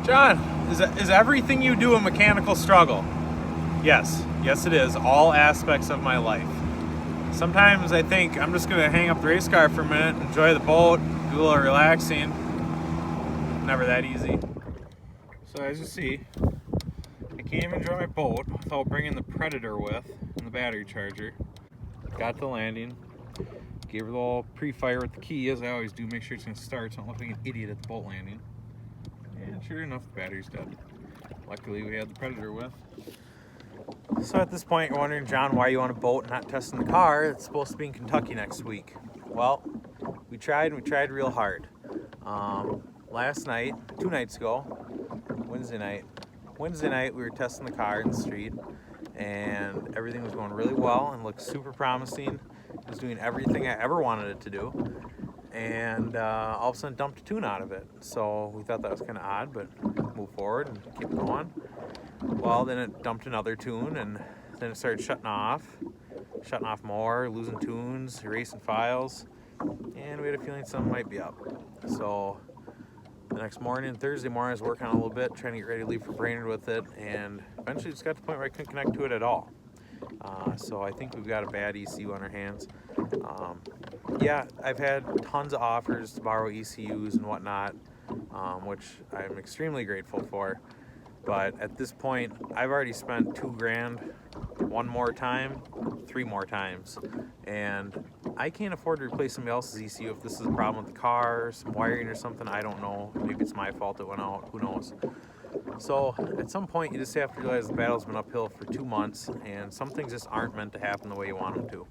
John, is everything you do a mechanical struggle? Yes, it is. All aspects of my life. Sometimes I think I'm just going to hang up the race car for a minute, enjoy the boat, do a little relaxing. Never that easy. So as you see, I can't even enjoy my boat without bringing the Predator with and the battery charger. Got to the landing, gave her the little pre-fire with the key, as I always do, make sure it's going to start so I don't look like an idiot at the boat landing. And sure enough, the battery's dead. Luckily we had the Predator with. So at this point you're wondering, John, why you on a boat and not testing the car? It's supposed to be in Kentucky next week. Well, we tried real hard. Last night, 2 nights ago, Wednesday night we were testing the car in the street, and everything was going really well and looked super promising. It was doing everything I ever wanted it to do, and all of a sudden dumped a tune out of it. So we thought that was kind of odd, but moved forward and kept going. Well, then it dumped another tune, and then it started shutting off more, losing tunes, erasing files, and we had a feeling something might be up. So the next morning, Thursday morning, I was working on it a little bit, trying to get ready to leave for Brainerd with it, and eventually just got to the point where I couldn't connect to it at all. So I think we've got a bad ECU on our hands. Yeah, I've had tons of offers to borrow ECUs and whatnot, which I'm extremely grateful for. But at this point, I've already spent $2,000 one more time, 3 more times, and I can't afford to replace somebody else's ECU if this is a problem with the car, some wiring or something. I don't know. Maybe it's my fault it went out. Who knows? So at some point, you just have to realize the battle's been uphill for 2 months, and some things just aren't meant to happen the way you want them to.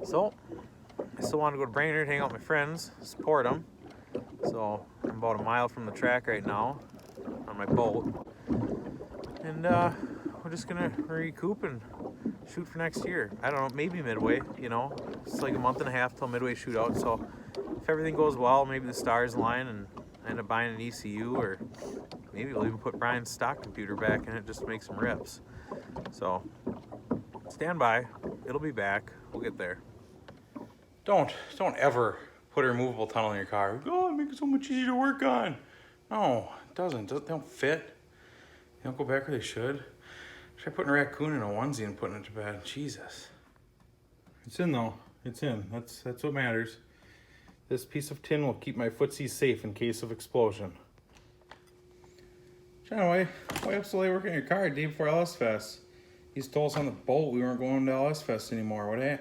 So I still want to go to Brainerd, hang out with my friends, support them. So I'm about a mile from the track right now on my boat, and we're just gonna recoup and shoot for next year. I don't know, maybe Midway. It's like a month and a half till Midway shootout. So if everything goes well, maybe the stars align and I end up buying an ECU, or maybe we'll even put Brian's stock computer back in it just to make some rips. So stand by, it'll be back. We'll get there. Don't ever put a removable tunnel in your car. Oh, it makes it so much easier to work on. No, it doesn't. They don't fit. They don't go back where they should. Try putting a raccoon in a onesie and putting it to bed. Jesus. It's in though. It's in. That's what matters. This piece of tin will keep my footsies safe in case of explosion. John, why up so late working on your car the day before LSFest? He's told us on the boat we weren't going to LSFest anymore.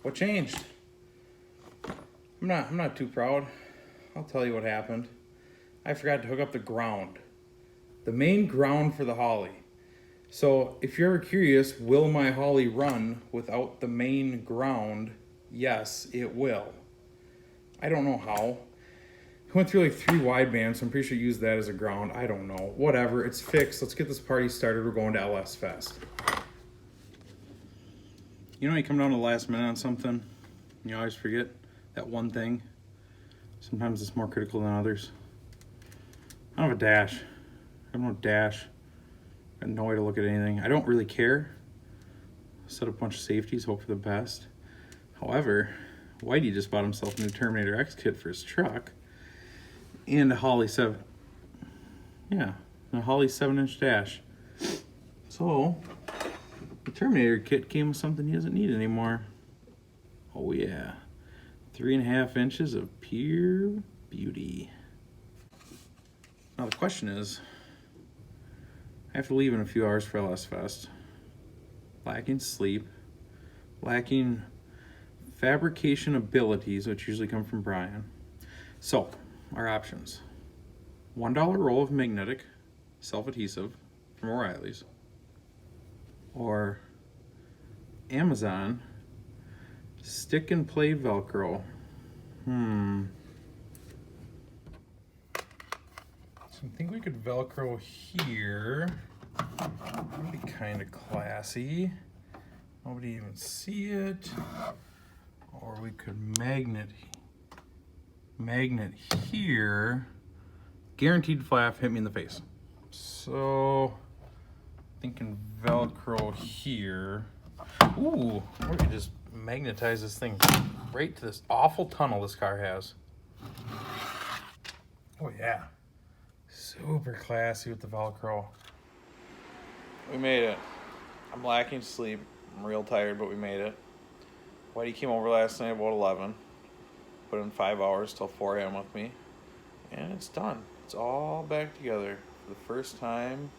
What changed? I'm not too proud. I'll tell you what happened. I forgot to hook up the ground. The main ground for the Holley. So if you're ever curious, will my Holley run without the main ground? Yes, it will. I don't know how. I went through like 3 widebands, so I'm pretty sure you used that as a ground. I don't know. Whatever, it's fixed. Let's get this party started. We're going to LSFest. You come down to the last minute on something, you always forget that one thing. Sometimes it's more critical than others. I don't have a dash. I have no dash. I have no way to look at anything. I don't really care. Set up a bunch of safeties, hope for the best. However, Whitey just bought himself a new Terminator X kit for his truck and a Holley 7. Yeah, a Holley 7-inch dash. So the Terminator kit came with something he doesn't need anymore. Oh yeah, 3.5 inches of pure beauty. Now the question is, I have to leave in a few hours for LSFest. Lacking sleep, lacking fabrication abilities, which usually come from Brian. So, our options. $1 roll of magnetic self-adhesive from O'Reilly's, or Amazon stick and play Velcro. I think we could Velcro here. That'd be kind of classy. Nobody even see it. Or we could magnet here. Guaranteed flap hit me in the face. So thinking Velcro here. Ooh, we could just magnetize this thing right to this awful tunnel this car has. Oh yeah. Super classy with the Velcro. We made it. I'm lacking sleep. I'm real tired, but we made it. Whitey came over last night about 11. Put in 5 hours till 4 a.m. with me. And it's done. It's all back together for the first time,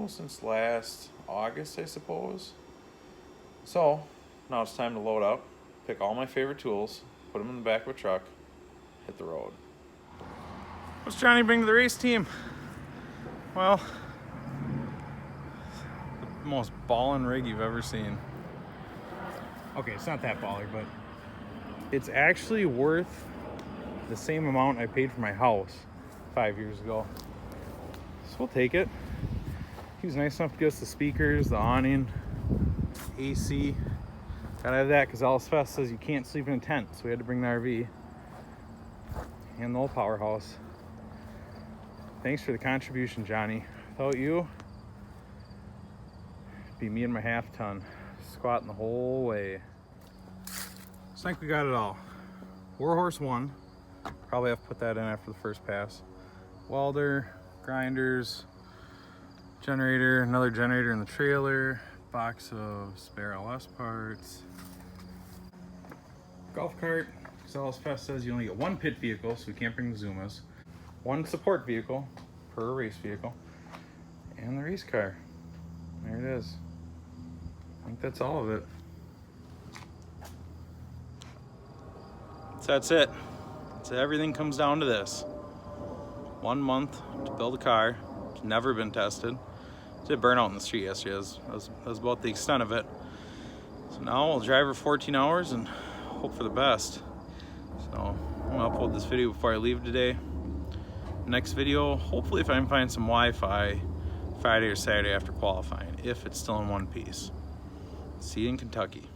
since last August, I suppose. So, now it's time to load up, pick all my favorite tools, put them in the back of a truck, hit the road. What's Johnny bring to the race team? Well, the most ballin' rig you've ever seen. Okay, it's not that baller, but it's actually worth the same amount I paid for my house 5 years ago. So we'll take it. He was nice enough to give us the speakers, the awning, AC. Gotta have that because LSFest says you can't sleep in a tent, so we had to bring the RV and the old powerhouse. Thanks for the contribution, Johnny. Without you, it'd be me and my half ton squatting the whole way. I think we got it all. Warhorse 1, probably have to put that in after the first pass. Welder, grinders, generator, another generator in the trailer, box of spare LS parts. Golf cart, because LSFest says you only get one pit vehicle, so we can't bring the Zumas. One support vehicle per race vehicle. And the race car. There it is. I think that's all of it. So that's it. So everything comes down to this. 1 month to build a car. It's never been tested. It did burn out in the street yesterday. That was about the extent of it. So now I'll drive her 14 hours and hope for the best. So I'm gonna upload this video before I leave today. Next video, hopefully if I can find some Wi-Fi Friday or Saturday after qualifying, if it's still in one piece. See you in Kentucky.